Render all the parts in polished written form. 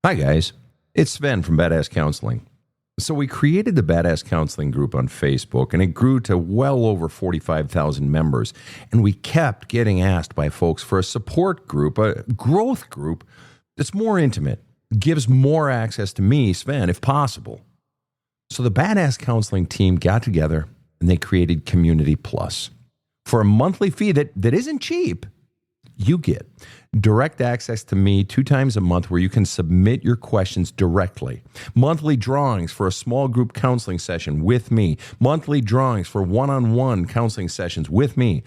Hi, guys. It's Sven from Badass Counseling. So we created the Badass Counseling group on Facebook, and it grew to well over 45,000 members. And we kept getting asked by folks for a support group, a growth group that's more intimate, gives more access to me, Sven, if possible. So the Badass Counseling team got together, and they created Community Plus. For a monthly fee that isn't cheap, you get direct access to me 2 times a month where you can submit your questions directly. Monthly drawings for a small group counseling session with me. Monthly drawings for one-on-one counseling sessions with me.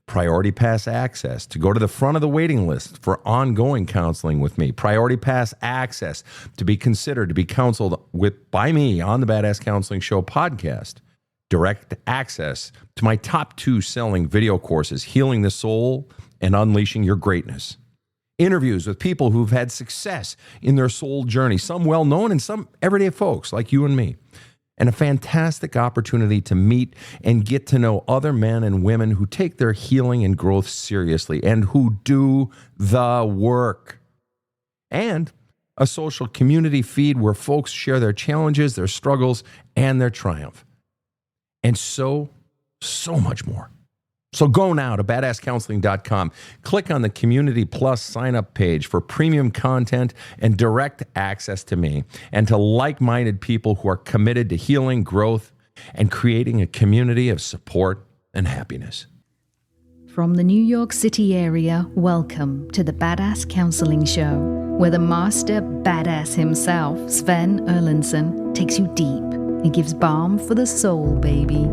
Priority Pass access to go to the front of the waiting list for ongoing counseling with me. Priority Pass access to be considered to be counseled by me on the Badass Counseling Show podcast. Direct access to my top 2 selling video courses, Healing the Soul and Unleashing Your Greatness. Interviews with people who've had success in their soul journey, some well-known and some everyday folks like you and me. And a fantastic opportunity to meet and get to know other men and women who take their healing and growth seriously and who do the work. And a social community feed where folks share their challenges, their struggles, and their triumph. And so much more. So go now to badasscounseling.com. Click on the Community Plus sign-up page for premium content and direct access to me and to like-minded people who are committed to healing, growth, and creating a community of support and happiness. From the New York City area, welcome to the Badass Counseling Show, where the master badass himself, Sven Erlandson, takes you deep and gives balm for the soul, baby.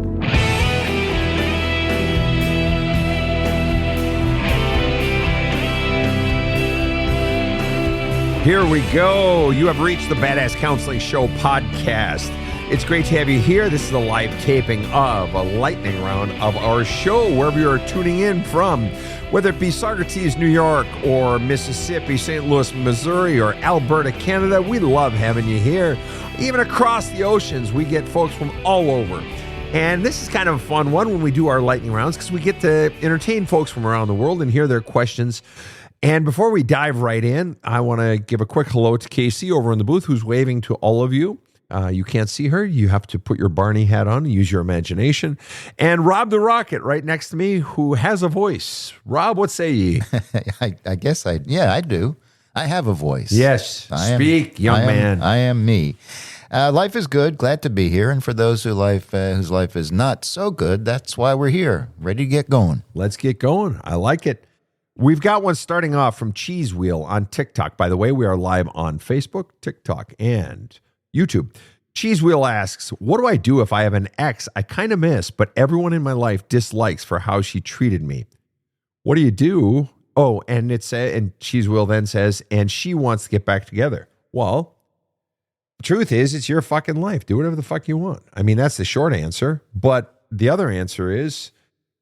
Here we go. You have reached the Badass Counseling Show podcast. It's great to have you here. This is a live taping of a lightning round of our show, wherever you are tuning in from, whether it be Saugerties, New York, or Mississippi, St. Louis, Missouri, or Alberta, Canada. We love having you here. Even across the oceans, we get folks from all over. And this is kind of a fun one when we do our lightning rounds because we get to entertain folks from around the world and hear their questions. And before we dive right in, I want to give a quick hello to Casey over in the booth who's waving to all of you. You can't see her. You have to put your Barney hat on and use your imagination. And Rob the Rocket right next to me who has a voice. Rob, what say ye? I guess I do. I have a voice. Yes. Speak, young man. I am me. Life is good. Glad to be here. And for those whose life is not so good, that's why we're here. Ready to get going. Let's get going. I like it. We've got one starting off from Cheese Wheel on TikTok. By the way, we are live on Facebook, TikTok, and YouTube. Cheese Wheel asks, what do I do if I have an ex I kind of miss, but everyone in my life dislikes for how she treated me? What do you do? Oh, and Cheese Wheel then says, and she wants to get back together. Well, the truth is, it's your fucking life. Do whatever the fuck you want. I mean, that's the short answer. But the other answer is,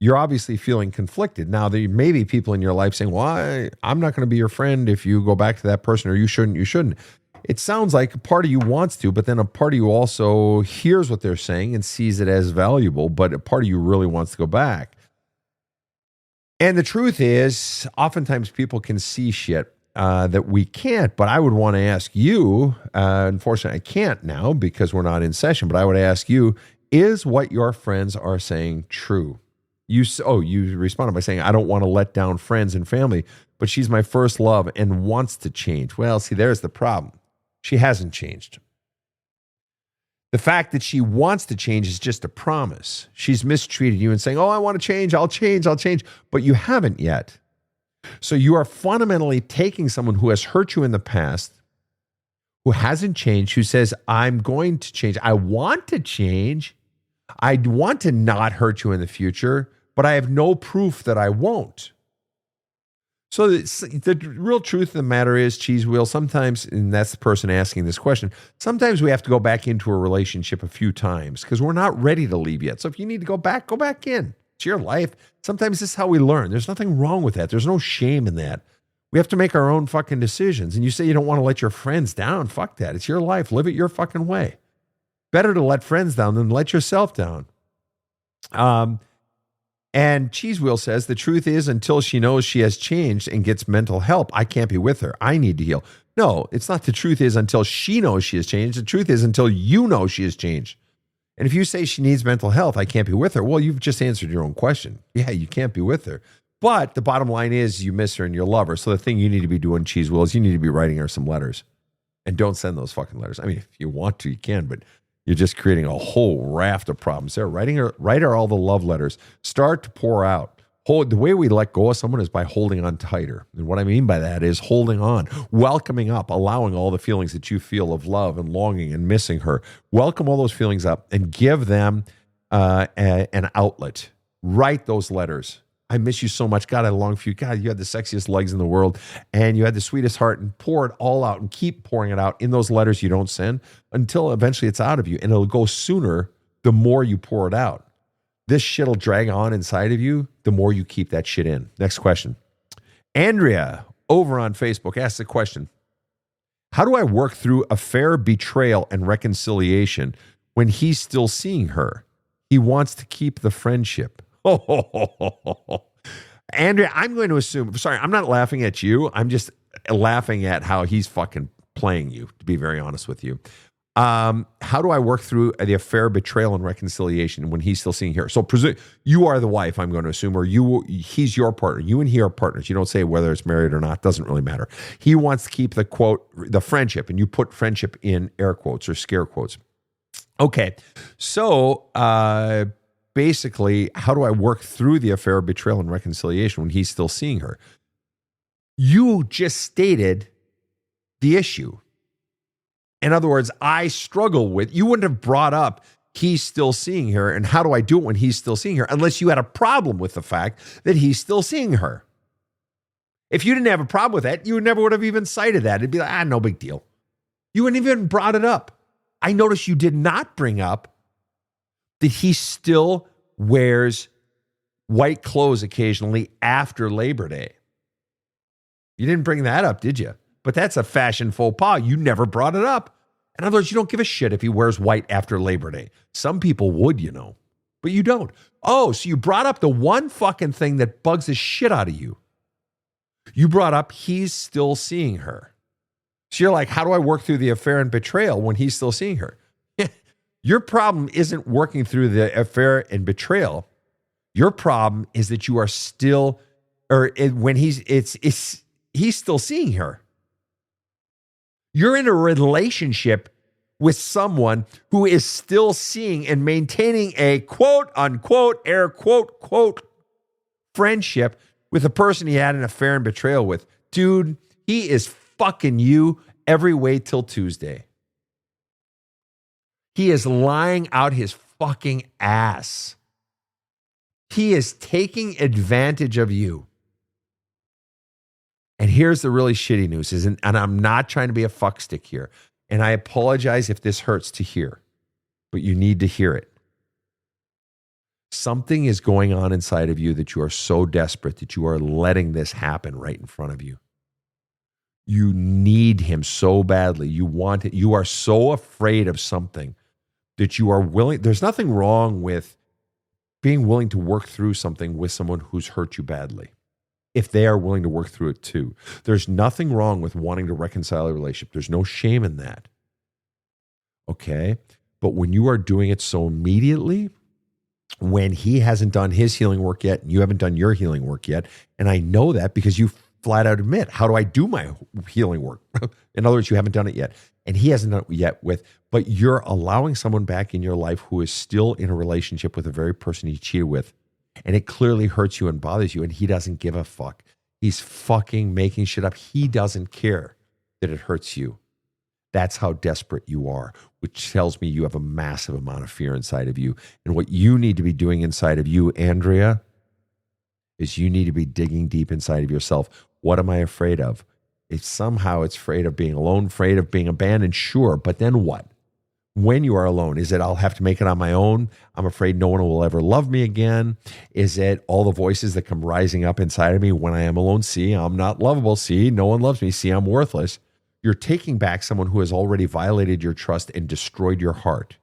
you're obviously feeling conflicted. Now, there may be people in your life saying, well, I'm not going to be your friend if you go back to that person, or you shouldn't. It sounds like a part of you wants to, but then a part of you also hears what they're saying and sees it as valuable, but a part of you really wants to go back. And the truth is, oftentimes people can see shit that we can't, but I would want to ask you, unfortunately I can't now because we're not in session, but I would ask you, is what your friends are saying true? You responded by saying, I don't want to let down friends and family, but she's my first love and wants to change. Well, see, there's the problem. She hasn't changed. The fact that she wants to change is just a promise. She's mistreated you and saying, oh, I want to change, I'll change, but you haven't yet. So you are fundamentally taking someone who has hurt you in the past, who hasn't changed, who says, I'm going to change. I want to change. I want to not hurt you in the future, but I have no proof that I won't. So the real truth of the matter is, Cheese Wheel, sometimes, and that's the person asking this question, sometimes we have to go back into a relationship a few times because we're not ready to leave yet. So if you need to go back in. It's your life. Sometimes this is how we learn. There's nothing wrong with that. There's no shame in that. We have to make our own fucking decisions. And you say you don't want to let your friends down. Fuck that. It's your life. Live it your fucking way. Better to let friends down than let yourself down. And Cheese Wheel says, the truth is, until she knows she has changed and gets mental help, I can't be with her. I need to heal. No, it's not the truth is until she knows she has changed. The truth is until you know she has changed. And if you say she needs mental health, I can't be with her. Well, you've just answered your own question. Yeah, you can't be with her. But the bottom line is you miss her and you love her. So the thing you need to be doing, Cheese Wheel, is you need to be writing her some letters. And don't send those fucking letters. I mean, if you want to, you can, but you're just creating a whole raft of problems there. Write her all the love letters. Start to pour out. The way we let go of someone is by holding on tighter. And what I mean by that is holding on, welcoming up, allowing all the feelings that you feel of love and longing and missing her. Welcome all those feelings up and give them an outlet. Write those letters. I miss you so much. God, I long for you. God, you had the sexiest legs in the world and you had the sweetest heart, and pour it all out and keep pouring it out in those letters you don't send until eventually it's out of you. And it'll go sooner the more you pour it out. This shit will drag on inside of you the more you keep that shit in. Next question. Andrea over on Facebook asks the question, how do I work through affair, betrayal, and reconciliation when he's still seeing her? He wants to keep the friendship. Andrea, I'm going to assume, sorry, I'm not laughing at you. I'm just laughing at how he's fucking playing you, to be very honest with you. How do I work through the affair, betrayal, and reconciliation when he's still seeing her? So you are the wife, I'm going to assume, or he's your partner. You and he are partners. You don't say whether it's married or not. Doesn't really matter. He wants to keep the quote, the friendship, and you put friendship in air quotes or scare quotes. Okay. So, basically, how do I work through the affair, betrayal, and reconciliation when he's still seeing her? You just stated the issue. In other words, I struggle with, you wouldn't have brought up he's still seeing her and how do I do it when he's still seeing her unless you had a problem with the fact that he's still seeing her. If you didn't have a problem with that, you never would have even cited that. It'd be like, no big deal. You wouldn't even brought it up. I noticed you did not bring up that he still wears white clothes occasionally after Labor Day. You didn't bring that up, did you? But that's a fashion faux pas. You never brought it up. In other words, you don't give a shit if he wears white after Labor Day. Some people would, but you don't. Oh, so you brought up the one fucking thing that bugs the shit out of you. You brought up he's still seeing her. So you're like, how do I work through the affair and betrayal when he's still seeing her? Your problem isn't working through the affair and betrayal. Your problem is that you are still, when he's still seeing her. You're in a relationship with someone who is still seeing and maintaining a quote unquote, air quote, quote, friendship with a person he had an affair and betrayal with. Dude, he is fucking you every way till Tuesday. He is lying out his fucking ass. He is taking advantage of you. And here's the really shitty news, and I'm not trying to be a fuckstick here, and I apologize if this hurts to hear, but you need to hear it. Something is going on inside of you that you are so desperate that you are letting this happen right in front of you. You need him so badly. You want it. You are so afraid of something that you are willing. There's nothing wrong with being willing to work through something with someone who's hurt you badly, if they are willing to work through it too. There's nothing wrong with wanting to reconcile a relationship. There's no shame in that. Okay? But when you are doing it so immediately, when he hasn't done his healing work yet, and you haven't done your healing work yet, and I know that because you flat out admit, how do I do my healing work? In other words, you haven't done it yet, and he hasn't done it yet but you're allowing someone back in your life who is still in a relationship with the very person he cheated with. And it clearly hurts you and bothers you, and he doesn't give a fuck. He's fucking making shit up. He doesn't care that it hurts you. That's how desperate you are, which tells me you have a massive amount of fear inside of you. And what you need to be doing inside of you, Andrea, is you need to be digging deep inside of yourself. What am I afraid of? If somehow it's afraid of being alone, afraid of being abandoned, sure, but then what? When you are alone, is it I'll have to make it on my own? I'm afraid no one will ever love me again. Is it all the voices that come rising up inside of me when I am alone? See, I'm not lovable. See, no one loves me. See, I'm worthless. You're taking back someone who has already violated your trust and destroyed your heart.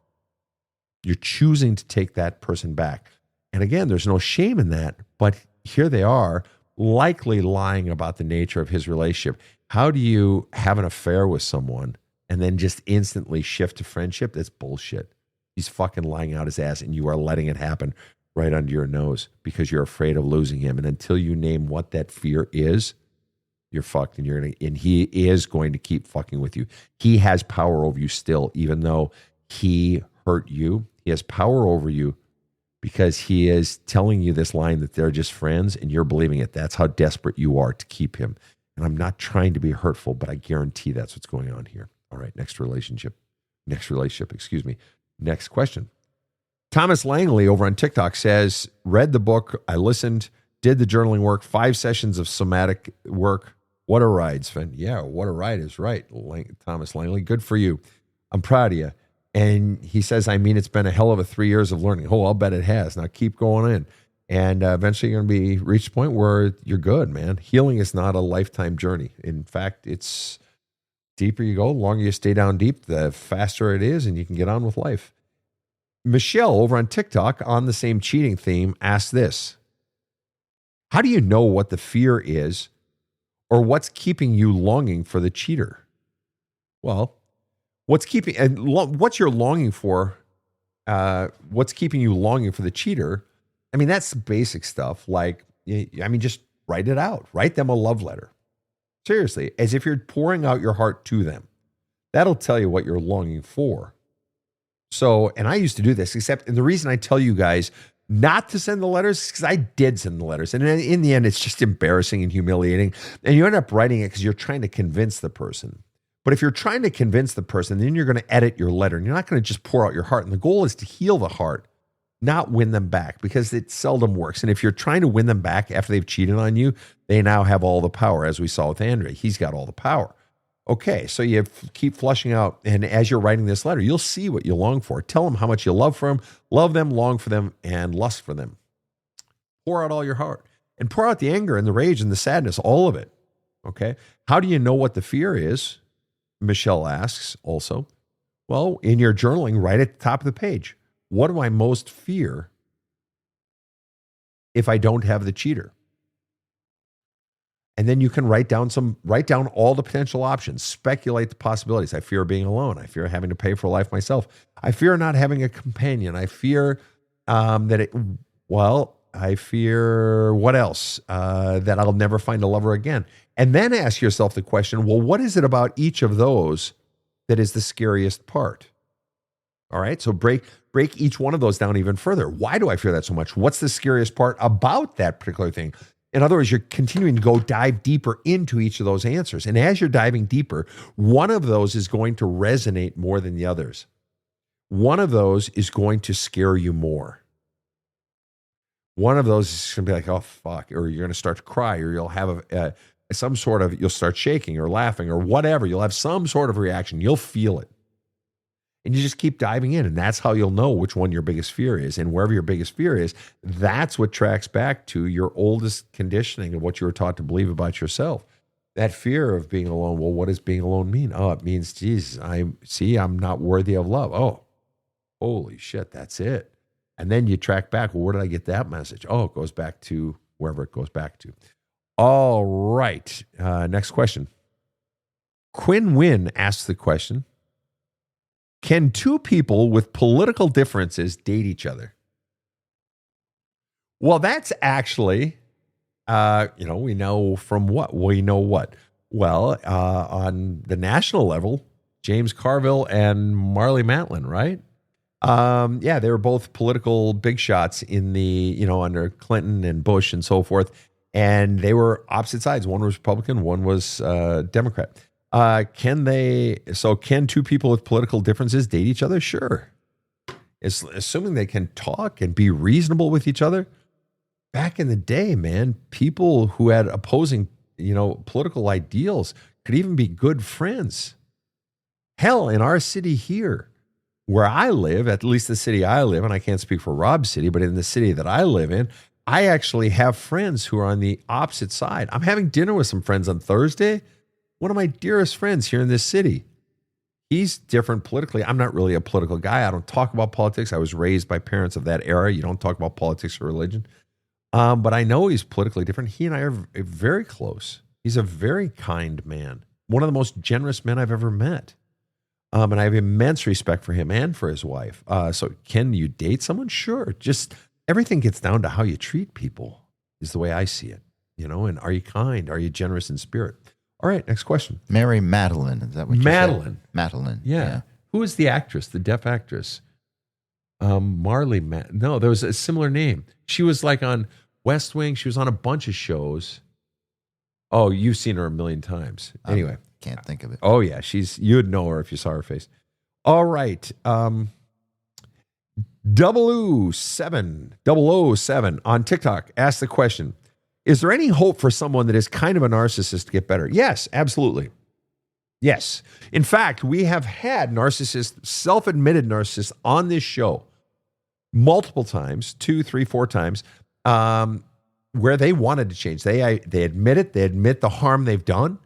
You're choosing to take that person back. And again, there's no shame in that. But here they are, likely lying about the nature of his relationship. How do you have an affair with someone and then just instantly shift to friendship? That's bullshit. He's fucking lying out his ass, and you are letting it happen right under your nose because you're afraid of losing him. And until you name what that fear is, you're fucked, and he is going to keep fucking with you. He has power over you still, even though he hurt you. He has power over you because he is telling you this line that they're just friends, and you're believing it. That's how desperate you are to keep him. And I'm not trying to be hurtful, but I guarantee that's what's going on here. All right, next relationship, excuse me. Next question. Thomas Langley over on TikTok says, read the book, I listened, did the journaling work, 5 sessions of somatic work. What a ride, Sven. Yeah, what a ride is right, Thomas Langley. Good for you. I'm proud of you. And he says, I mean, it's been a hell of a 3 years of learning. Oh, I'll bet it has. Now keep going in. And eventually you're going to reach a point where you're good, man. Healing is not a lifetime journey. In fact, it's deeper you go, the longer you stay down deep, the faster it is, and you can get on with life. Michelle over on TikTok on the same cheating theme asked this. How do you know what the fear is or what's keeping you longing for the cheater? Well, what you're longing for, what's keeping you longing for the cheater? I mean, that's basic stuff. Like, just write it out. Write them a love letter. Seriously, as if you're pouring out your heart to them. That'll tell you what you're longing for. So, and I used to do this, and the reason I tell you guys not to send the letters is because I did send the letters. And in the end, it's just embarrassing and humiliating. And you end up writing it because you're trying to convince the person. But if you're trying to convince the person, then you're going to edit your letter, and you're not going to just pour out your heart. And the goal is to heal the heart, not win them back, because it seldom works. And if you're trying to win them back after they've cheated on you, they now have all the power, as we saw with Andre. He's got all the power. Okay, so you keep flushing out, and as you're writing this letter, you'll see what you long for. Tell them how much you love them, long for them, and lust for them. Pour out all your heart, and pour out the anger and the rage and the sadness, all of it. Okay, how do you know what the fear is? Michelle asks also. Well, in your journaling, right at the top of the page, what do I most fear if I don't have the cheater? And then you can write down all the potential options, speculate the possibilities. I fear being alone. I fear having to pay for life myself. I fear not having a companion. I fear I fear what else? That I'll never find a lover again. And then ask yourself the question, well, what is it about each of those that is the scariest part? All right, so break each one of those down even further. Why do I fear that so much? What's the scariest part about that particular thing? In other words, you're continuing to dive deeper into each of those answers. And as you're diving deeper, one of those is going to resonate more than the others. One of those is going to scare you more. One of those is going to be like, oh, fuck, or you're going to start to cry, or you'll have you'll start shaking or laughing or whatever. You'll have some sort of reaction. You'll feel it. And you just keep diving in, and that's how you'll know which one your biggest fear is. And wherever your biggest fear is, that's what tracks back to your oldest conditioning of what you were taught to believe about yourself. That fear of being alone. Well, what does being alone mean? Oh, it means, geez, I'm not worthy of love. Oh, holy shit, that's it. And then you track back. Well, where did I get that message? Oh, it goes back to wherever it goes back to. All right. Next question. Quinn Wynn asks the question, can two people with political differences date each other? Well, that's actually, we know from what? We know what? Well, on the national level, James Carville and Marlee Matlin, right? They were both political big shots in the, under Clinton and Bush and so forth. And they were opposite sides. One was Republican, one was Democrat. Can two people with political differences date each other? Sure. Assuming they can talk and be reasonable with each other. Back in the day, man, people who had opposing, political ideals could even be good friends. Hell, in our city here, where I live, at least the city I live in, I can't speak for Rob's city, but in the city that I live in, I actually have friends who are on the opposite side. I'm having dinner with some friends on Thursday. One of my dearest friends here in this city, He's different politically. I'm not really a political guy. I don't talk about politics. I was raised by parents of that era. You don't talk about politics or religion. But I know he's politically different. He and I are very close. He's a very kind man, one of the most generous men I've ever met. And I have immense respect for him and for his wife. So can you date someone? Sure. Just everything gets down to how you treat people is the way I see it. And are you kind? Are you generous in spirit? All right, next question. Mary Madeline, is that what you Madeline. said? Madeline. Yeah. Who is the actress, the deaf actress? Marley. No, there was a similar name. She was like on West Wing. She was on a bunch of shows. Oh, you've seen her a million times. Anyway. Can't think of it. Oh, yeah. You'd know her if you saw her face. All right. 007 on TikTok asked the question, is there any hope for someone that is kind of a narcissist to get better? Yes, absolutely. Yes. In fact, we have had narcissists, self-admitted narcissists on this show multiple times, 2, 3, 4 times, where they wanted to change. They admit it. They admit the harm they've done,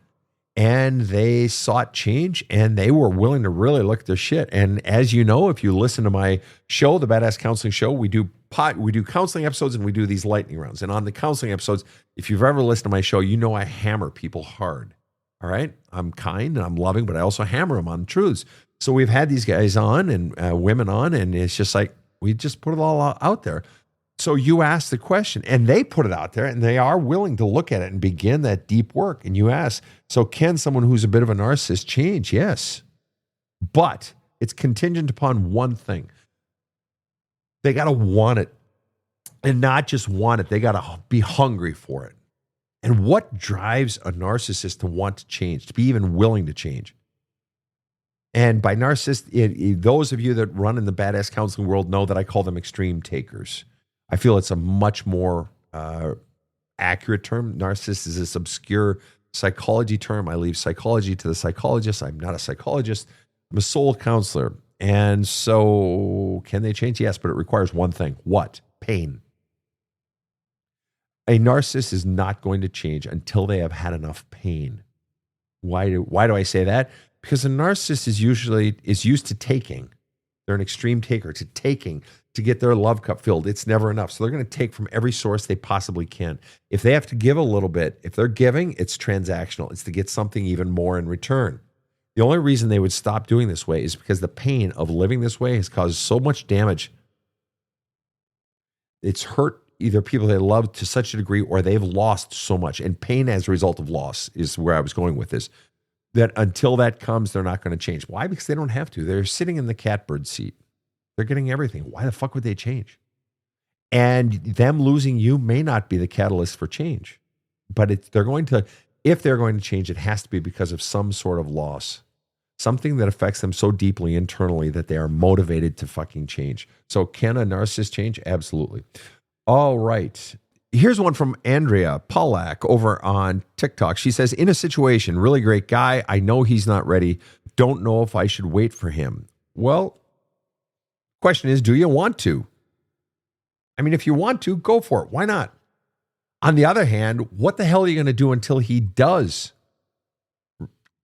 and they sought change, and they were willing to really look at their shit. And as you know, if you listen to my show, the Badass Counseling Show, we do counseling episodes and we do these lightning rounds. And on the counseling episodes, if you've ever listened to my show, you know I hammer people hard. All right? I'm kind and I'm loving, but I also hammer them on truths. So we've had these guys on and women on, and it's just like, we just put it all out there. So you ask the question, and they put it out there, and they are willing to look at it and begin that deep work. And you ask, so can someone who's a bit of a narcissist change? Yes. But it's contingent upon one thing. They got to want it, and not just want it. They got to be hungry for it. And what drives a narcissist to want to change, to be even willing to change? And by narcissist, those of you that run in the badass counseling world know that I call them extreme takers. I feel it's a much more accurate term. Narcissist is this obscure psychology term. I leave psychology to the psychologist. I'm not a psychologist. I'm a soul counselor. And so can they change? Yes, but it requires one thing. What? Pain. A narcissist is not going to change until they have had enough pain. Why do I say that? Because a narcissist is used to taking. They're an extreme taker, to taking to get their love cup filled. It's never enough. So they're going to take from every source they possibly can. If they have to give a little bit, if they're giving, it's transactional. It's to get something even more in return. The only reason they would stop doing this way is because the pain of living this way has caused so much damage. It's hurt either people they love to such a degree, or they've lost so much. And pain as a result of loss is where I was going with this. That until that comes, they're not going to change. Why? Because they don't have to. They're sitting in the catbird seat. They're getting everything. Why the fuck would they change? And them losing you may not be the catalyst for change. But if they're going to change, it has to be because of some sort of loss. Something that affects them so deeply internally that they are motivated to fucking change. So can a narcissist change? Absolutely. All right. Here's one from Andrea Pollack over on TikTok. She says, in a situation, really great guy. I know he's not ready. Don't know if I should wait for him. Well, question is, do you want to? I mean, if you want to, go for it. Why not? On the other hand, what the hell are you going to do until he does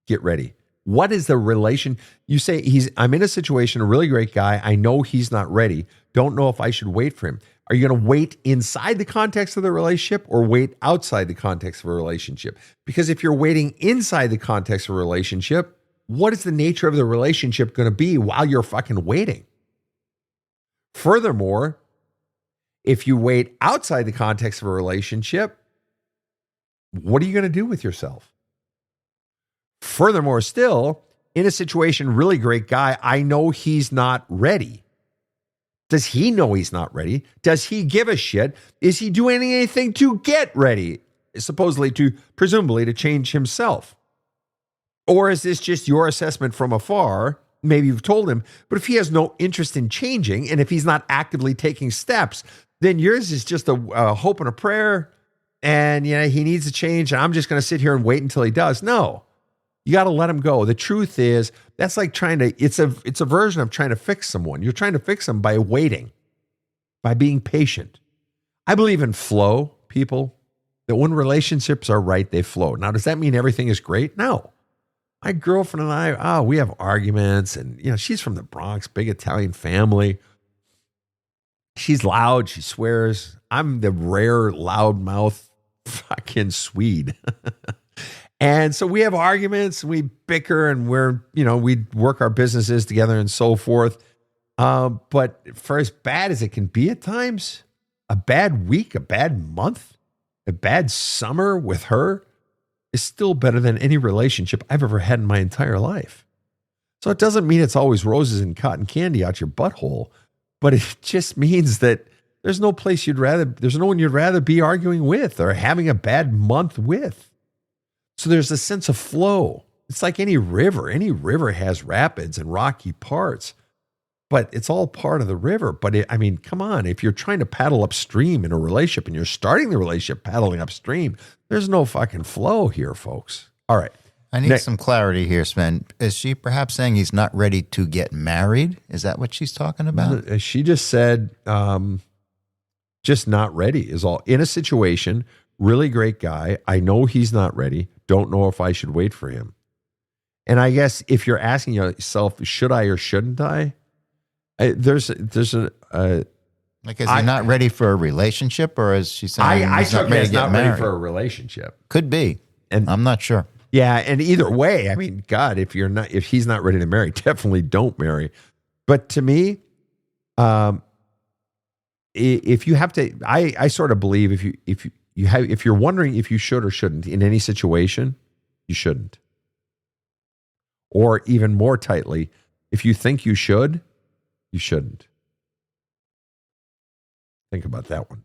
get ready? What is the relation? You say, I'm in a situation, a really great guy. I know he's not ready. Don't know if I should wait for him. Are you going to wait inside the context of the relationship or wait outside the context of a relationship? Because if you're waiting inside the context of a relationship, what is the nature of the relationship going to be while you're fucking waiting? Furthermore, if you wait outside the context of a relationship, what are you going to do with yourself? Furthermore, still, in a situation, really great guy, I know he's not ready. Does he know he's not ready? Does he give a shit? Is he doing anything to get ready? Presumably to change himself? Or is this just your assessment from afar? Maybe you've told him, but if he has no interest in changing, and if he's not actively taking steps, then yours is just a hope and a prayer, and he needs to change, and I'm just going to sit here and wait until he does. No. You got to let him go. The truth is, that's like it's a version of trying to fix someone. You're trying to fix them by waiting, by being patient. I believe in flow, people, that when relationships are right, they flow. Now, does that mean everything is great? No. My girlfriend and I, we have arguments, and she's from the Bronx, big Italian family. She's loud, she swears. I'm the rare loudmouth fucking Swede. And so we have arguments, we bicker, and we work our businesses together and so forth. But for as bad as it can be at times, a bad week, a bad month, a bad summer with her is still better than any relationship I've ever had in my entire life. So it doesn't mean it's always roses and cotton candy out your butthole, but it just means that there's no one you'd rather be arguing with or having a bad month with. So there's a sense of flow. It's like any river. Any river has rapids and rocky parts, but it's all part of the river. But come on, if you're trying to paddle upstream in a relationship and you're starting the relationship paddling upstream, there's no fucking flow here, folks. All right. I need some clarity here, Sven. Is she perhaps saying he's not ready to get married? Is that what she's talking about? She just said, just not ready is all. In a situation, really great guy. I know he's not ready. Don't know if I should wait for him. And I guess if you're asking yourself, should I or shouldn't I? There's a like, is he not ready for a relationship, or is she saying I he's not ready to get married? Ready for a relationship? Could be, and I'm not sure. Yeah, and either way, God, if he's not ready to marry, definitely don't marry. But to me, if you have to, I sort of believe if you're wondering if you should or shouldn't in any situation, you shouldn't. Or even more tightly, if you think you should, you shouldn't. Think about that one.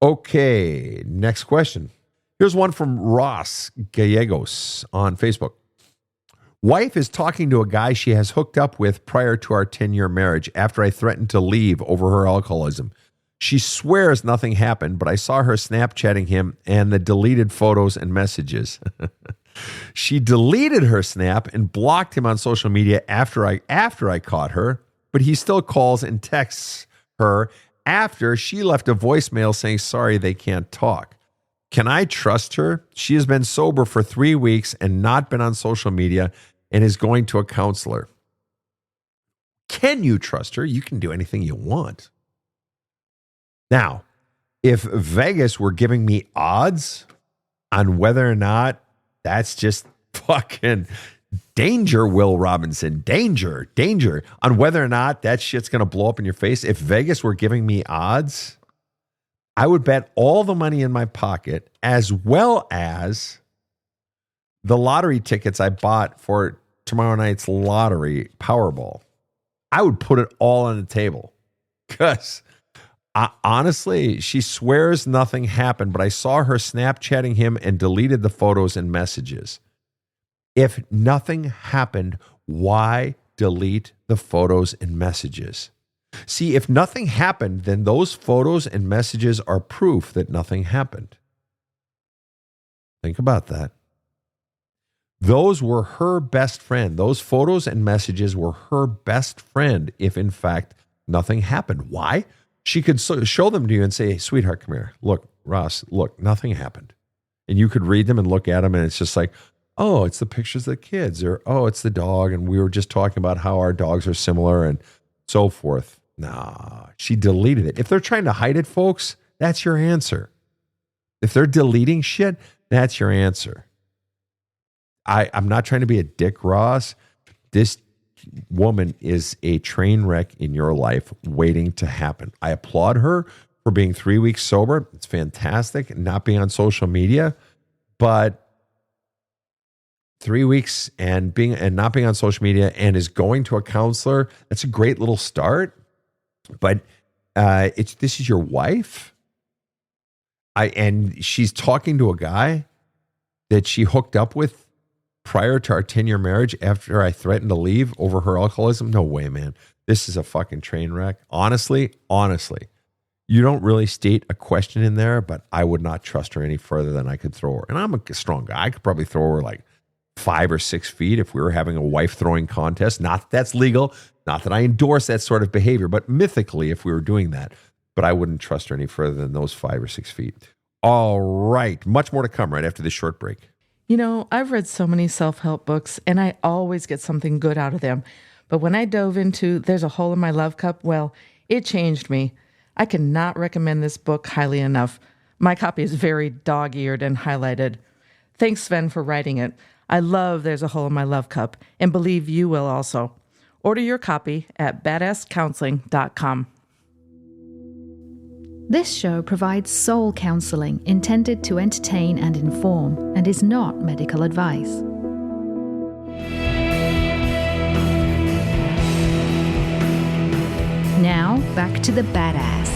Okay, next question. Here's one from Ross Gallegos on Facebook. Wife is talking to a guy she has hooked up with prior to our 10-year marriage after I threatened to leave over her alcoholism. She swears nothing happened, but I saw her Snapchatting him and the deleted photos and messages. She deleted her Snap and blocked him on social media after I caught her, but he still calls and texts her after she left a voicemail saying, sorry, they can't talk. Can I trust her? She has been sober for 3 weeks and not been on social media and is going to a counselor. Can you trust her? You can do anything you want. Now, if Vegas were giving me odds on whether or not that's just fucking danger, Will Robinson, danger on whether or not that shit's going to blow up in your face. If Vegas were giving me odds, I would bet all the money in my pocket as well as the lottery tickets I bought for tomorrow night's lottery Powerball. I would put it all on the table because honestly, she swears nothing happened, but I saw her Snapchatting him and deleted the photos and messages. If nothing happened, why delete the photos and messages? See, if nothing happened, then those photos and messages are proof that nothing happened. Think about that. Those were her best friend. Those photos and messages were her best friend if, in fact, nothing happened. Why? She could show them to you and say, hey, sweetheart, come here. Look, Ross, look, nothing happened. And you could read them and look at them, and it's just like, oh, it's the pictures of the kids, or oh, it's the dog, and we were just talking about how our dogs are similar and so forth. Nah, she deleted it. If they're trying to hide it, folks, that's your answer. If they're deleting shit, that's your answer. I'm not trying to be a dick, Ross. This woman is a train wreck in your life waiting to happen. I applaud her for being 3 weeks sober. It's fantastic. And not being on social media, but 3 weeks and not being on social media and is going to a counselor. That's a great little start. But this is your wife. And she's talking to a guy that she hooked up with prior to our 10-year marriage after I threatened to leave over her alcoholism. No way, man. This is a fucking train wreck. Honestly, you don't really state a question in there, but I would not trust her any further than I could throw her. And I'm a strong guy. I could probably throw her like 5 or 6 feet if we were having a wife throwing contest. Not that that's legal. Not that I endorse that sort of behavior, but mythically, if we were doing that, but I wouldn't trust her any further than those 5 or 6 feet. All right. Much more to come right after this short break. I've read so many self-help books and I always get something good out of them. But when I dove into There's a Hole in My Love Cup, well, it changed me. I cannot recommend this book highly enough. My copy is very dog-eared and highlighted. Thanks, Sven, for writing it. I love There's a Hole in My Love Cup and believe you will also. Order your copy at badasscounseling.com. This show provides soul counseling intended to entertain and inform and is not medical advice. Now, back to the badass.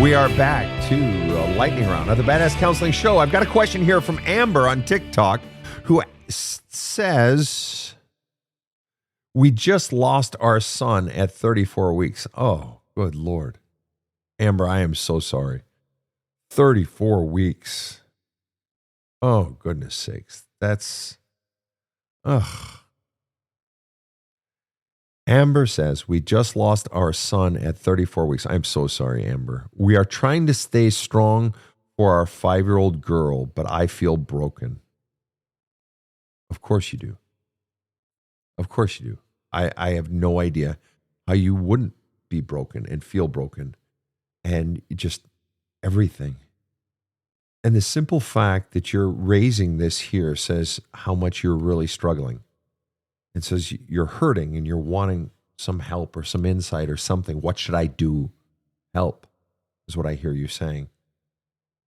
We are back to a lightning round of the Badass Counseling Show. I've got a question here from Amber on TikTok who says, we just lost our son at 34 weeks. Oh, good Lord. Amber, I am so sorry. 34 weeks. Oh, goodness sakes. That's, ugh. Amber says, we just lost our son at 34 weeks. I'm so sorry, Amber. We are trying to stay strong for our 5-year-old girl, but I feel broken. Of course you do. Of course you do. I have no idea how you wouldn't be broken and feel broken and just everything. And the simple fact that you're raising this here says how much you're really struggling. It says you're hurting and you're wanting some help or some insight or something. What should I do? Help is what I hear you saying.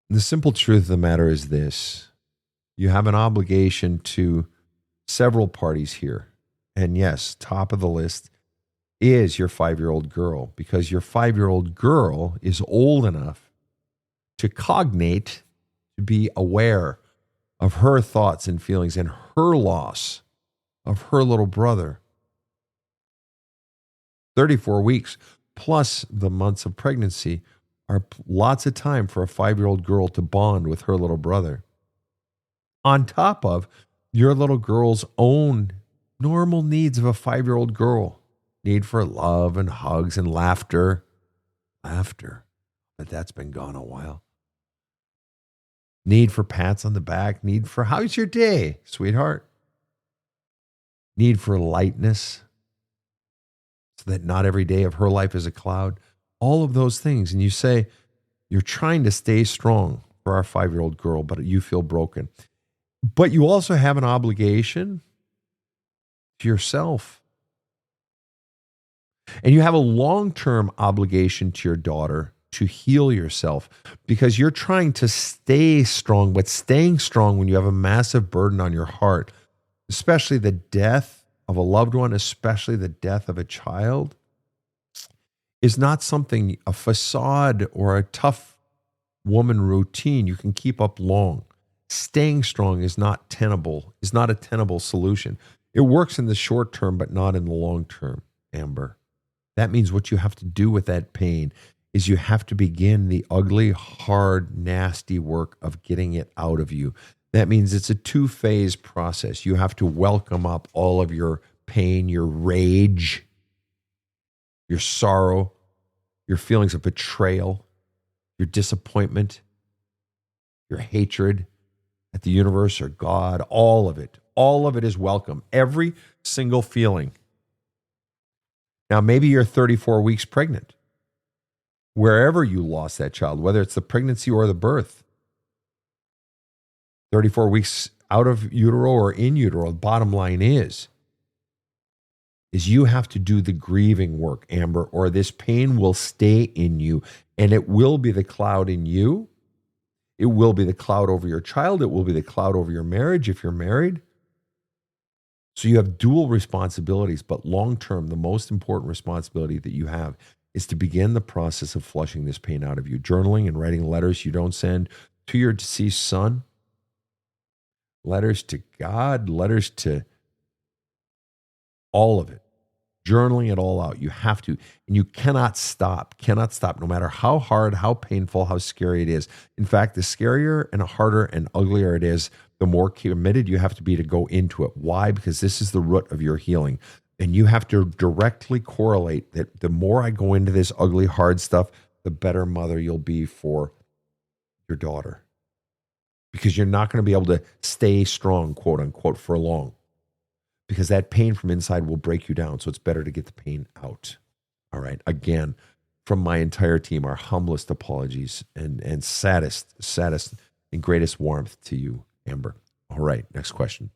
And the simple truth of the matter is this. You have an obligation to several parties here. And yes, top of the list is your 5-year-old girl, because your 5-year-old girl is old enough to cognate, to be aware of her thoughts and feelings and her loss of her little brother. 34 weeks plus the months of pregnancy are lots of time for a 5-year-old girl to bond with her little brother. On top of your little girl's own normal needs of a 5-year-old girl. Need for love and hugs and laughter. Laughter. But that's been gone a while. Need for pats on the back. Need for, how's your day, sweetheart? Need for lightness, so that not every day of her life is a cloud. All of those things. And you say, you're trying to stay strong for our 5-year-old girl, but you feel broken. But you also have an obligation to yourself. And you have a long-term obligation to your daughter to heal yourself, because you're trying to stay strong, but staying strong when you have a massive burden on your heart, especially the death of a loved one, especially the death of a child, is not something, a facade or a tough woman routine you can keep up long. Staying strong is not a tenable solution. It works in the short term, but not in the long term, Amber. That means what you have to do with that pain is you have to begin the ugly, hard, nasty work of getting it out of you. That means it's a 2-phase process. You have to welcome up all of your pain, your rage, your sorrow, your feelings of betrayal, your disappointment, your hatred at the universe or God, all of it. All of it is welcome. Every single feeling. Now, maybe you're 34 weeks pregnant. Wherever you lost that child, whether it's the pregnancy or the birth. 34 weeks out of utero or in utero, the bottom line is you have to do the grieving work, Amber, or this pain will stay in you, and it will be the cloud in you. It will be the cloud over your child. It will be the cloud over your marriage if you're married. So you have dual responsibilities, but long-term, the most important responsibility that you have is to begin the process of flushing this pain out of you. Journaling and writing letters you don't send to your deceased son, letters to God, letters to all of it. Journaling it all out. You have to, and you cannot stop, no matter how hard, how painful, how scary it is. In fact, the scarier and harder and uglier it is, the more committed you have to be to go into it. Why? Because this is the root of your healing. And you have to directly correlate that the more I go into this ugly, hard stuff, the better mother you'll be for your daughter. because you're not going to be able to stay strong, quote unquote, for long, because that pain from inside will break you down. So it's better to get the pain out. All right. Again, from my entire team, our humblest apologies and saddest and greatest warmth to you, Amber. All right. Next question.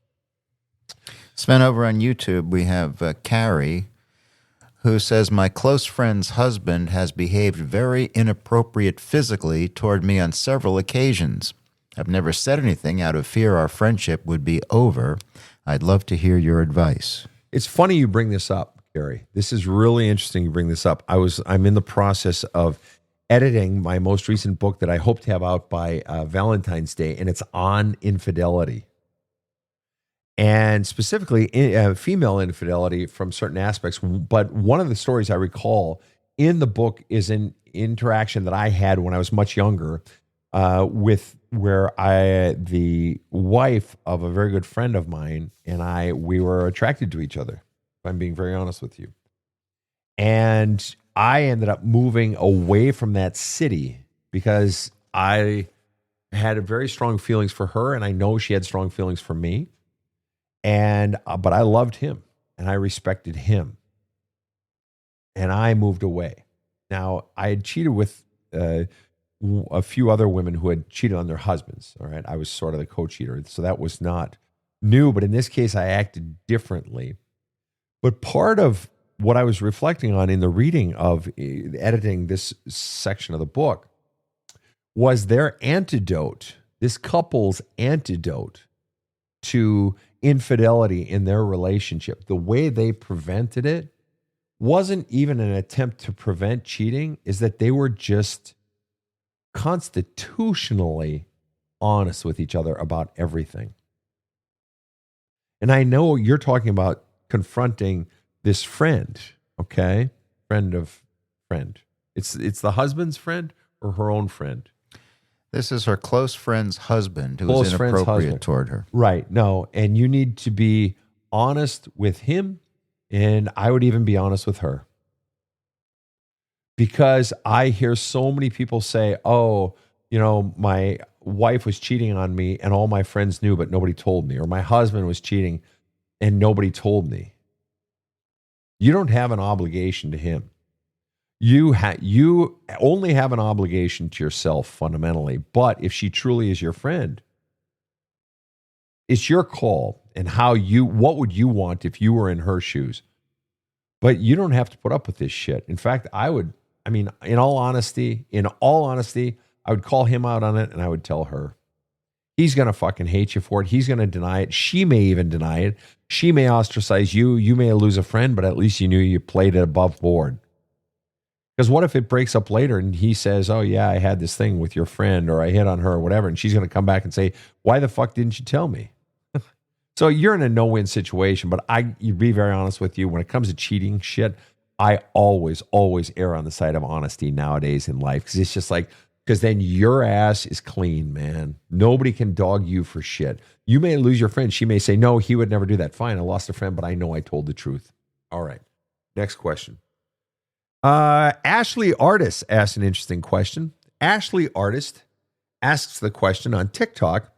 Sven, over on YouTube, we have Carrie, who says, my close friend's husband has behaved very inappropriate physically toward me on several occasions. I've never said anything out of fear our friendship would be over. I'd love to hear your advice. It's funny you bring this up, Gary. This is really interesting you bring this up. I'm in the process of editing my most recent book that I hope to have out by Valentine's Day, and it's on infidelity. And specifically female infidelity from certain aspects. But one of the stories I recall in the book is an interaction that I had when I was much younger with the wife of a very good friend of mine and we were attracted to each other, if I'm being very honest with you. And I ended up moving away from that city because I had very strong feelings for her, and I know she had strong feelings for me. But I loved him and I respected him, and I moved away. Now, I had cheated with a few other women who had cheated on their husbands. All right. I was sort of the co-cheater. So that was not new, but in this case, I acted differently. But part of what I was reflecting on in the reading of editing this section of the book was their antidote, this couple's antidote to infidelity in their relationship. The way they prevented it wasn't even an attempt to prevent cheating, is that they were just constitutionally honest with each other about everything. And I know you're talking about confronting this friend, okay? Friend of friend. It's the husband's friend or her own friend? This is her close friend's husband who was inappropriate toward her. Right. No. And you need to be honest with him. And I would even be honest with her. Because I hear so many people say, oh, my wife was cheating on me and all my friends knew, but nobody told me. Or my husband was cheating and nobody told me. You don't have an obligation to him. You only have an obligation to yourself fundamentally. But if she truly is your friend, it's your call and what would you want if you were in her shoes? But you don't have to put up with this shit. In fact, in all honesty, I would call him out on it and I would tell her. He's going to fucking hate you for it. He's going to deny it. She may even deny it. She may ostracize you. You may lose a friend, but at least you knew you played it above board. Because what if it breaks up later and he says, oh yeah, I had this thing with your friend or I hit on her or whatever. And she's going to come back and say, why the fuck didn't you tell me? So you're in a no-win situation, but you be very honest with you. When it comes to cheating shit, I always err on the side of honesty nowadays in life. Because it's just because then your ass is clean, man. Nobody can dog you for shit. You may lose your friend. She may say, no, he would never do that. Fine, I lost a friend, but I know I told the truth. All right. Next question. Ashley Artist asked an interesting question. Ashley Artist asks the question on TikTok,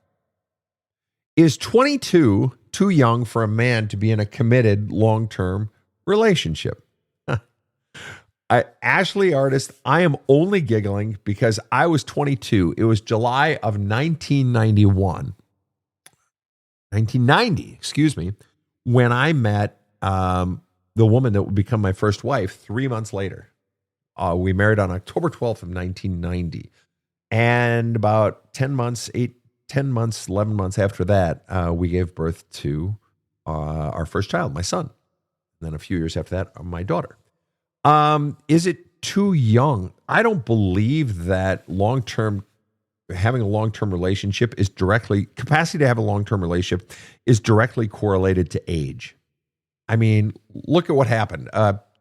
is 22 too young for a man to be in a committed long-term relationship? Ashley Artist, I am only giggling because I was 22. It was July of 1990, excuse me, when I met the woman that would become my first wife 3 months later. We married on October 12th of 1990. And about 11 months after that, we gave birth to our first child, my son. And then a few years after that, my daughter. Is it too young? I don't believe that having a long-term relationship capacity to have a long-term relationship is directly correlated to age. I mean, look at what happened.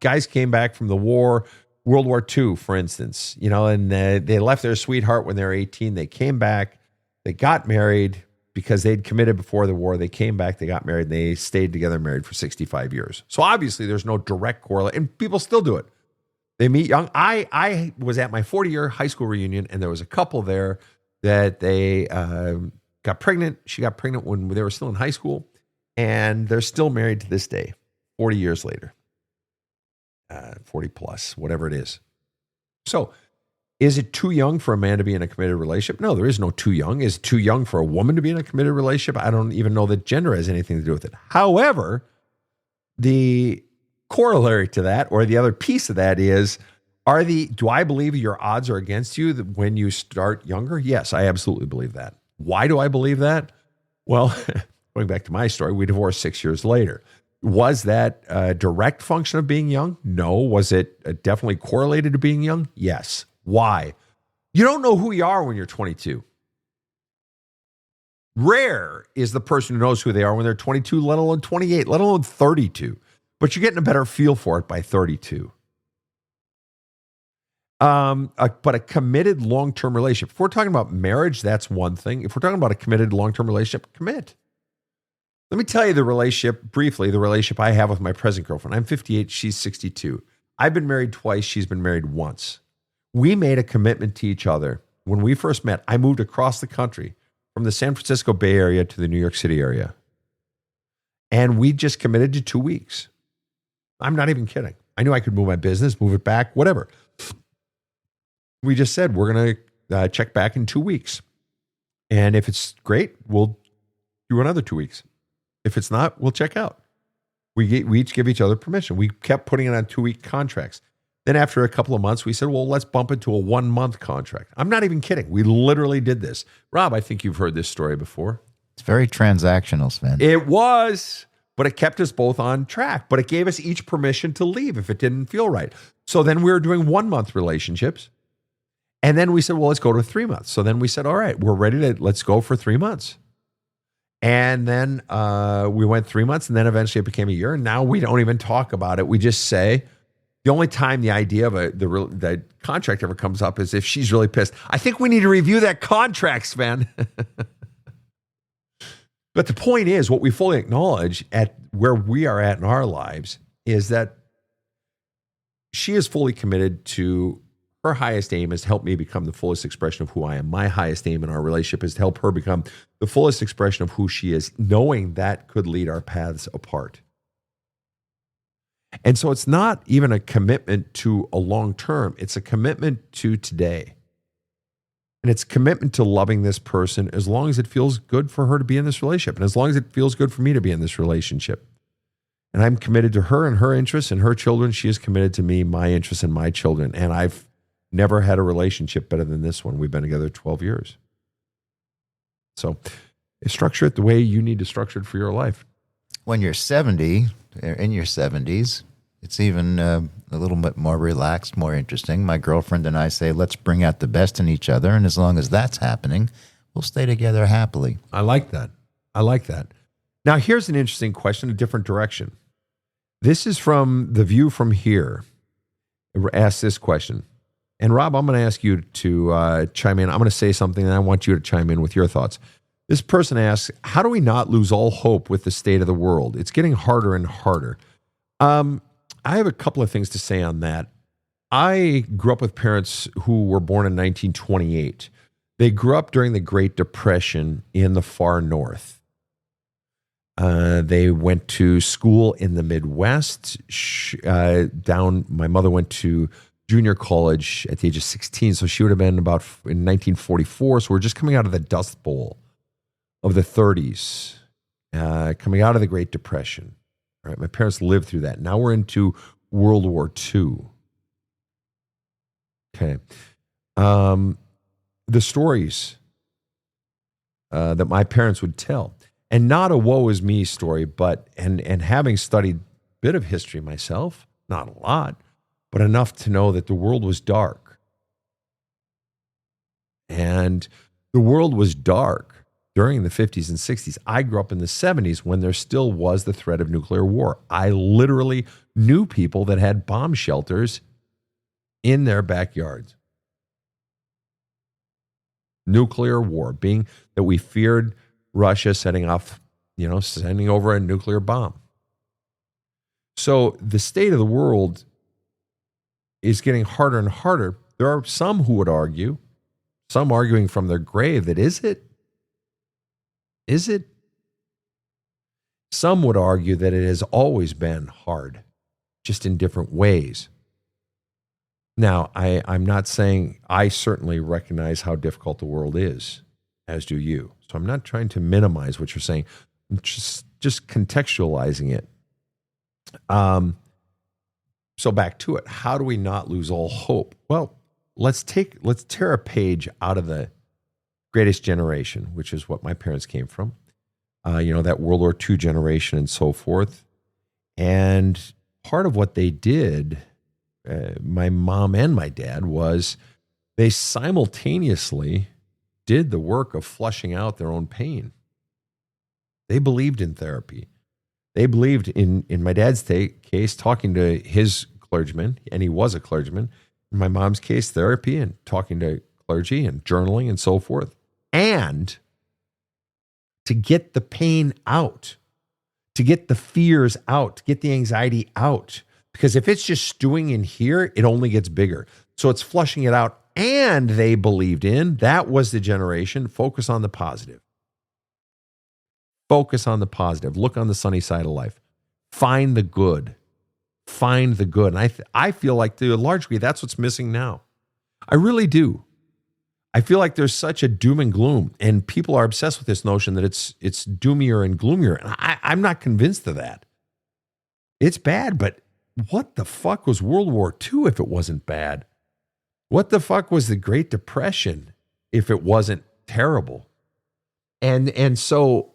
Guys came back from the war, World War II, for instance, and they left their sweetheart when they were 18. They came back, they got married because they'd committed before the war. They came back, they got married, and they stayed together married for 65 years. So obviously there's no direct correlation, and people still do it. They meet young. I was at my 40-year high school reunion, and there was a couple there that they got pregnant. She got pregnant when they were still in high school, and they're still married to this day, 40 years later, 40 plus, whatever it is. So is it too young for a man to be in a committed relationship? No, there is no too young. Is it too young for a woman to be in a committed relationship? I don't even know that gender has anything to do with it. However, the corollary to that, or the other piece of that is, do I believe your odds are against you when you start younger? Yes, I absolutely believe that. Why do I believe that? Well, going back to my story, we divorced 6 years later. Was that a direct function of being young? No. Was it definitely correlated to being young? Yes. Why? You don't know who you are when you're 22. Rare is the person who knows who they are when they're 22, let alone 28, let alone 32. But you're getting a better feel for it by 32. But a committed long-term relationship. If we're talking about marriage, that's one thing. If we're talking about a committed long-term relationship, commit. Let me tell you the relationship I have with my present girlfriend. I'm 58, she's 62. I've been married twice, she's been married once. We made a commitment to each other. When we first met, I moved across the country from the San Francisco Bay Area to the New York City area. And we just committed to 2 weeks. I'm not even kidding. I knew I could move my business, move it back, whatever. We just said, we're going to check back in 2 weeks. And if it's great, we'll do another 2 weeks. If it's not, we'll check out. We each give each other permission. We kept putting it on 2-week contracts. Then after a couple of months, we said, well, let's bump it to a 1-month contract. I'm not even kidding. We literally did this. Rob, I think you've heard this story before. It's very transactional, Sven. It was, but it kept us both on track. But it gave us each permission to leave if it didn't feel right. So then we were doing 1-month relationships. And then we said, well, let's go to 3 months. So then we said, all right, we're ready let's go for 3 months. And then we went 3 months, and then eventually it became a year. And now we don't even talk about it. We just say, the only time the idea of the contract ever comes up is if she's really pissed. I think we need to review that contract, Sven. But the point is, what we fully acknowledge at where we are at in our lives is that she is fully committed to her highest aim is to help me become the fullest expression of who I am. My highest aim in our relationship is to help her become the fullest expression of who she is, knowing that could lead our paths apart. And so it's not even a commitment to a long term. It's a commitment to today. And it's a commitment to loving this person as long as it feels good for her to be in this relationship. And as long as it feels good for me to be in this relationship. And I'm committed to her and her interests and her children. She is committed to me, my interests and my children. And I've never had a relationship better than this one. We've been together 12 years. So structure it the way you need to structure it for your life. When you're 70, in your 70s, it's even a little bit more relaxed, more interesting. My girlfriend and I say, let's bring out the best in each other. And as long as that's happening, we'll stay together happily. I like that. Now, here's an interesting question, a different direction. This is from The View from Here. Ask this question. And Rob, I'm going to ask you to chime in. I'm going to say something, and I want you to chime in with your thoughts. This person asks, how do we not lose all hope with the state of the world? It's getting harder and harder. I have a couple of things to say on that. I grew up with parents who were born in 1928. They grew up during the Great Depression in the far north. They went to school in the Midwest. My mother went to junior college at the age of 16, so she would have been about in 1944. So we're just coming out of the Dust Bowl of the 30s, coming out of the Great Depression. All right, my parents lived through that. Now we're into World War II. Okay. The stories that my parents would tell, and not a woe is me story, but and having studied a bit of history myself, not a lot, but enough to know that the world was dark. And the world was dark during the 50s and 60s. I grew up in the 70s when there still was the threat of nuclear war. I literally knew people that had bomb shelters in their backyards. Nuclear war, being that we feared Russia sending over a nuclear bomb. So the state of the world is getting harder and harder. There are some who would argue, some arguing from their grave, that is it? Is it? Some would argue that it has always been hard, just in different ways. Now, I'm not saying I certainly recognize how difficult the world is, as do you. So I'm not trying to minimize what you're saying. I'm just contextualizing it. So back to it. How do we not lose all hope? Well, let's tear a page out of the Greatest Generation, which is what my parents came from. That World War II generation and so forth. And part of what they did, my mom and my dad, was they simultaneously did the work of flushing out their own pain. They believed in therapy. They believed in my dad's case, talking to his clergyman, and he was a clergyman. In my mom's case, therapy and talking to clergy and journaling and so forth. And to get the pain out, to get the fears out, to get the anxiety out. Because if it's just stewing in here, it only gets bigger. So it's flushing it out. And they believed in, that was the generation, focus on the positive. Focus on the positive. Look on the sunny side of life. Find the good. Find the good. And I feel like to a large degree, that's what's missing now. I really do. I feel like there's such a doom and gloom, and people are obsessed with this notion that it's doomier and gloomier. And I'm not convinced of that. It's bad, but what the fuck was World War II if it wasn't bad? What the fuck was the Great Depression if it wasn't terrible? And so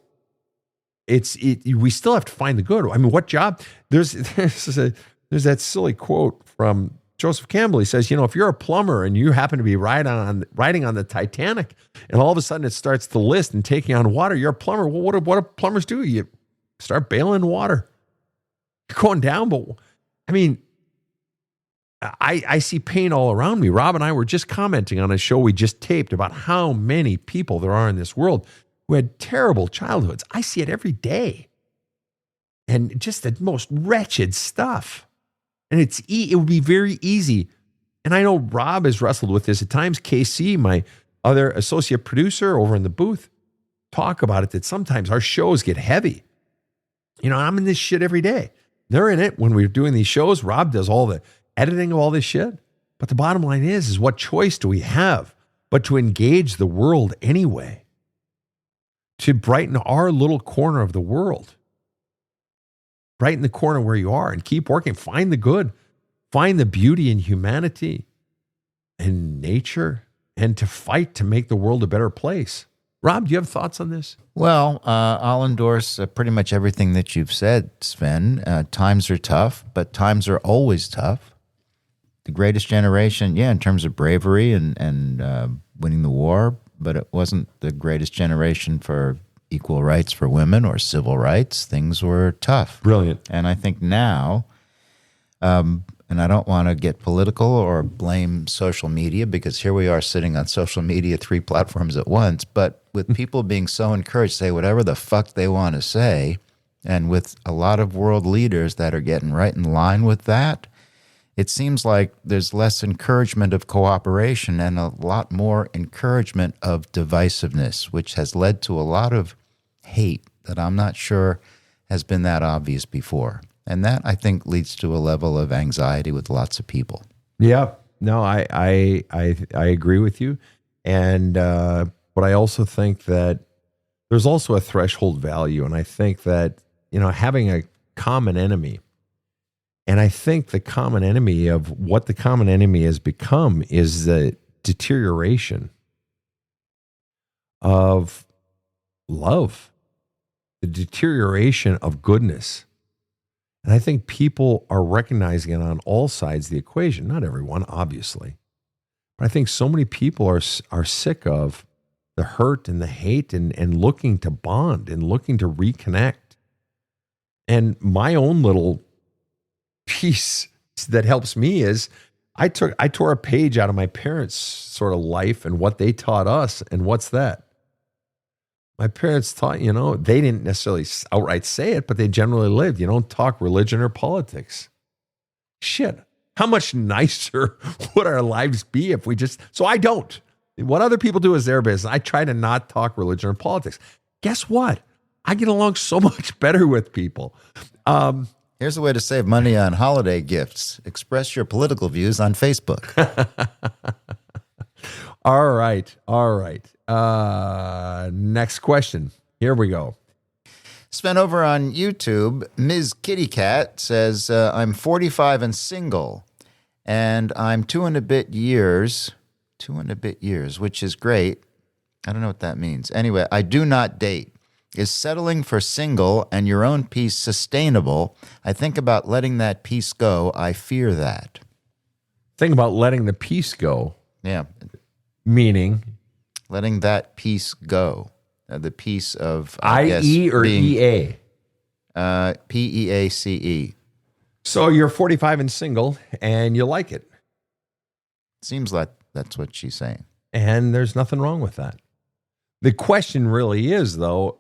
we still have to find the good. I mean, what job? There's that silly quote from Joseph Campbell. He says, if you're a plumber and you happen to be riding on the Titanic, and all of a sudden it starts to list and taking on water, you're a plumber. Well, what do plumbers do? You start bailing water. You're going down, but I mean, I see pain all around me. Rob and I were just commenting on a show we just taped about how many people there are in this world who had terrible childhoods. I see it every day. And just the most wretched stuff. And it would be very easy. And I know Rob has wrestled with this at times. KC, my other associate producer over in the booth, talk about it, that sometimes our shows get heavy. I'm in this shit every day. They're in it when we're doing these shows. Rob does all the editing of all this shit. But the bottom line is what choice do we have but to engage the world anyway? To brighten our little corner of the world. Brighten the corner where you are and keep working. Find the good. Find the beauty in humanity and nature, and to fight to make the world a better place. Rob, do you have thoughts on this? Well, I'll endorse pretty much everything that you've said, Sven. Times are tough, but times are always tough. The Greatest Generation, in terms of bravery and winning the war, but it wasn't the greatest generation for equal rights for women or civil rights. Things were tough. Brilliant. And I think now, and I don't want to get political or blame social media, because here we are sitting on social media, 3 platforms at once, but with people being so encouraged to say whatever the fuck they want to say, and with a lot of world leaders that are getting right in line with that, it seems like there's less encouragement of cooperation and a lot more encouragement of divisiveness, which has led to a lot of hate that I'm not sure has been that obvious before. And that, I think, leads to a level of anxiety with lots of people. Yeah, no, I agree with you. And, but I also think that there's also a threshold value. And I think that, having a common enemy, and I think the common enemy of what the common enemy has become is the deterioration of love, the deterioration of goodness. And I think people are recognizing it on all sides of the equation. Not everyone, obviously. But I think so many people are sick of the hurt and the hate and looking to bond and looking to reconnect. And my own little piece that helps me is I tore a page out of my parents' sort of life and what they taught us. And what's that? My parents taught, they didn't necessarily outright say it, but they generally lived. You don't talk religion or politics. Shit. How much nicer would our lives be if we just, so I don't. What other people do is their business. I try to not talk religion or politics. guess what? I get along so much better with people. Here's a way to save money on holiday gifts. Express your political views on Facebook. All right. Next question. Here we go. Sven, over on YouTube, Ms. Kitty Cat says, I'm 45 and single, and I'm 2 and a bit years, which is great. I don't know what that means. Anyway, I do not date. Is settling for single and your own peace sustainable? I think about letting that peace go. I fear that. Think about letting the peace go, Yeah, meaning letting that peace go. The peace of, I guess, I-E or being, E-A? Peace. So you're 45 and single, and you like it. Seems like that's what she's saying. And there's nothing wrong with that. The question really is, though,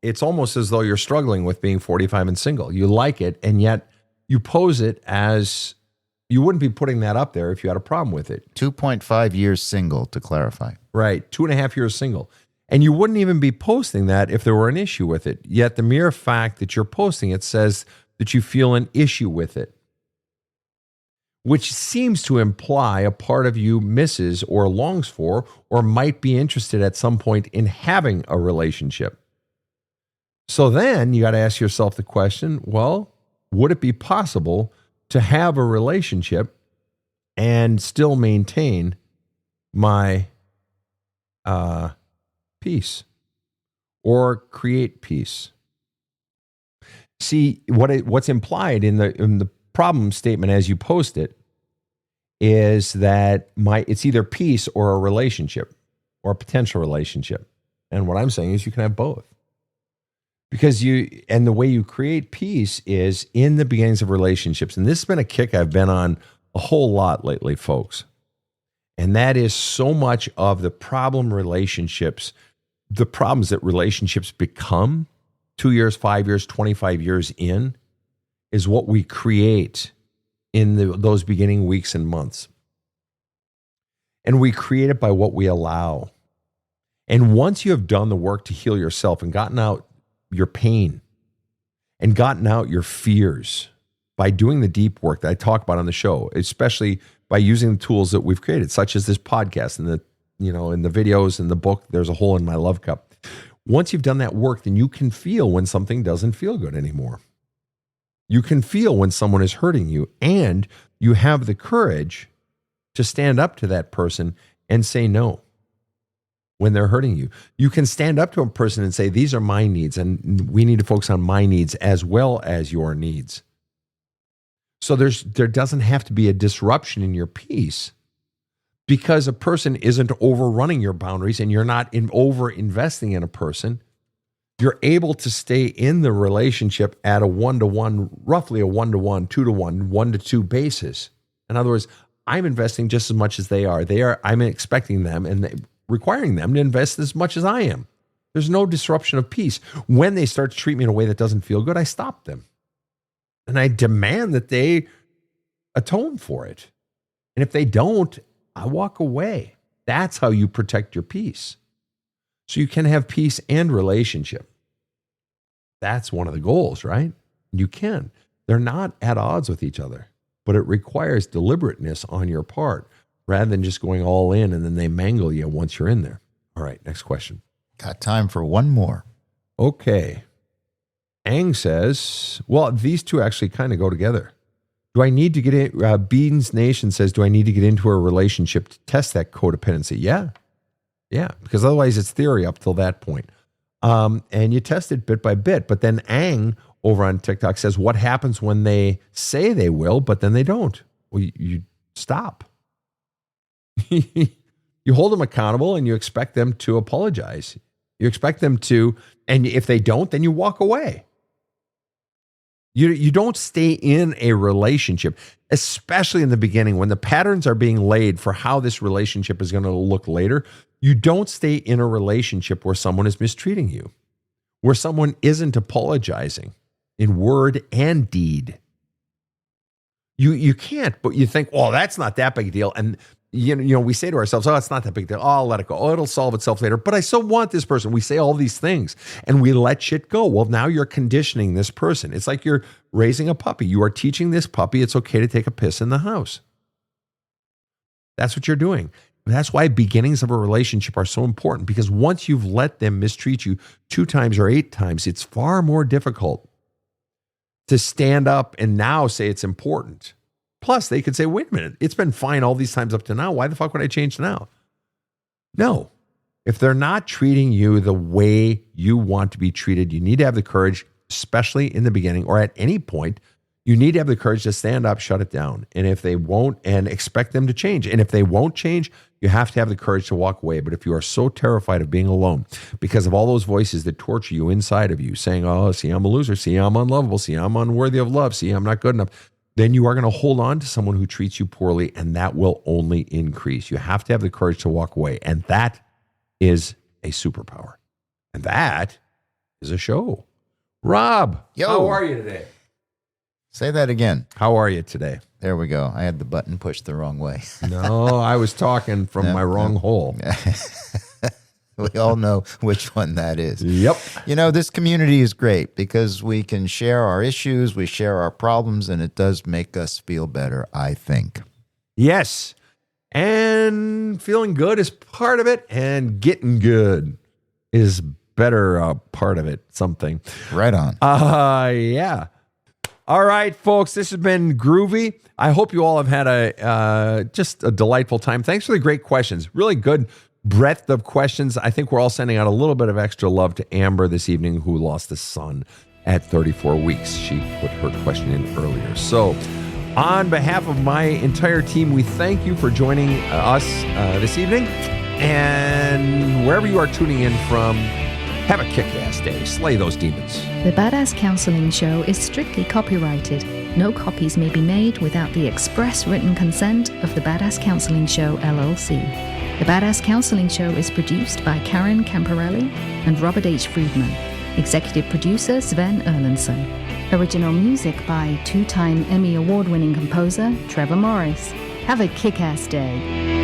it's almost as though you're struggling with being 45 and single. You like it, and yet you pose it as you wouldn't be putting that up there if you had a problem with it. 2.5 years single, to clarify. Right, 2.5 years single. And you wouldn't even be posting that if there were an issue with it. Yet the mere fact that you're posting it says that you feel an issue with it, which seems to imply a part of you misses or longs for or might be interested at some point in having a relationship. So then you got to ask yourself the question, well, would it be possible to have a relationship and still maintain my peace or create peace? See, what's implied in the problem statement as you post it is that it's either peace or a relationship or a potential relationship. And what I'm saying is you can have both. Because the way you create peace is in the beginnings of relationships. And this has been a kick I've been on a whole lot lately, folks. And that is so much of the problems that relationships become 2 years, 5 years, 25 years in, is what we create in those beginning weeks and months. And we create it by what we allow. And once you have done the work to heal yourself and gotten out your pain and gotten out your fears by doing the deep work that I talk about on the show, especially by using the tools that we've created, such as this podcast and in the videos and the book, There's a Hole in My Love Cup. Once you've done that work, then you can feel when something doesn't feel good anymore. You can feel when someone is hurting you, and you have the courage to stand up to that person and say no when they're hurting you. You can stand up to a person and say, these are my needs, and we need to focus on my needs as well as your needs. So there doesn't have to be a disruption in your peace because a person isn't overrunning your boundaries and you're not over investing in a person. You're able to stay in the relationship at a 1-to-1, roughly a 1-to-1, 2-to-1, 1-to-2 basis. In other words, I'm investing just as much as they are. I'm expecting them and requiring them to invest as much as I am. There's no disruption of peace. When they start to treat me in a way that doesn't feel good, I stop them. And I demand that they atone for it. And if they don't, I walk away. That's how you protect your peace. So you can have peace and relationship. That's one of the goals, right? You can. They're not at odds with each other, but it requires deliberateness on your part rather than just going all in and then they mangle you once you're in there. All right, next question. Got time for one more. Okay. Ang says, well, these two actually kind of go together. Do I need to get in? Beans Nation says, do I need to get into a relationship to test that codependency? Yeah. Yeah, because otherwise it's theory up till that point. And you test it bit by bit. But then Ang over on TikTok says, what happens when they say they will, but then they don't? Well, you stop. You hold them accountable and you expect them to apologize. You expect them to, and if they don't, then you walk away. You don't stay in a relationship, especially in the beginning when the patterns are being laid for how this relationship is going to look later. You don't stay in a relationship where someone is mistreating you, where someone isn't apologizing in word and deed. You can't, but you think, well, that's not that big a deal. And we say to ourselves, oh, it's not that big deal. Oh, I'll let it go. Oh, it'll solve itself later. But I so want this person. We say all these things and we let shit go. Well, now you're conditioning this person. It's like you're raising a puppy. You are teaching this puppy it's okay to take a piss in the house. That's what you're doing. That's why beginnings of a relationship are so important, because once you've let them mistreat you 2 times or 8 times, it's far more difficult to stand up and now say it's important. Plus, they could say, wait a minute, it's been fine all these times up to now. Why the fuck would I change now? No. If they're not treating you the way you want to be treated, you need to have the courage, especially in the beginning or at any point, you need to have the courage to stand up, shut it down. And if they won't, and expect them to change. And if they won't change, you have to have the courage to walk away. But if you are so terrified of being alone because of all those voices that torture you inside of you, saying, oh, see, I'm a loser. See, I'm unlovable. See, I'm unworthy of love. See, I'm not good enough. Then you are going to hold on to someone who treats you poorly, and that will only increase. You have to have the courage to walk away. And that is a superpower. And that is a show. Rob, how are you today? Say that again. How are you today? There we go. I had the button pushed the wrong way. No, I was talking from my wrong hole. We all know which one that is. Yep. This community is great because we can share our issues, we share our problems, and it does make us feel better, I think. Yes. And feeling good is part of it, and getting good is better part of it, something. Right on. Yeah. All right, folks, this has been groovy. I hope you all have had just a delightful time. Thanks for the great questions. Really good breadth of questions. I think we're all sending out a little bit of extra love to Amber this evening, who lost a son at 34 weeks. She put her question in earlier. So on behalf of my entire team, we thank you for joining us this evening. And wherever you are tuning in from, have a kick-ass day. Slay those demons. The Badass Counseling Show is strictly copyrighted. No copies may be made without the express written consent of the Badass Counseling Show, LLC. The Badass Counseling Show is produced by Karen Camparelli and Robert H. Friedman. Executive producer Sven Erlandson. Original music by 2-time Emmy Award-winning composer Trevor Morris. Have a kick-ass day.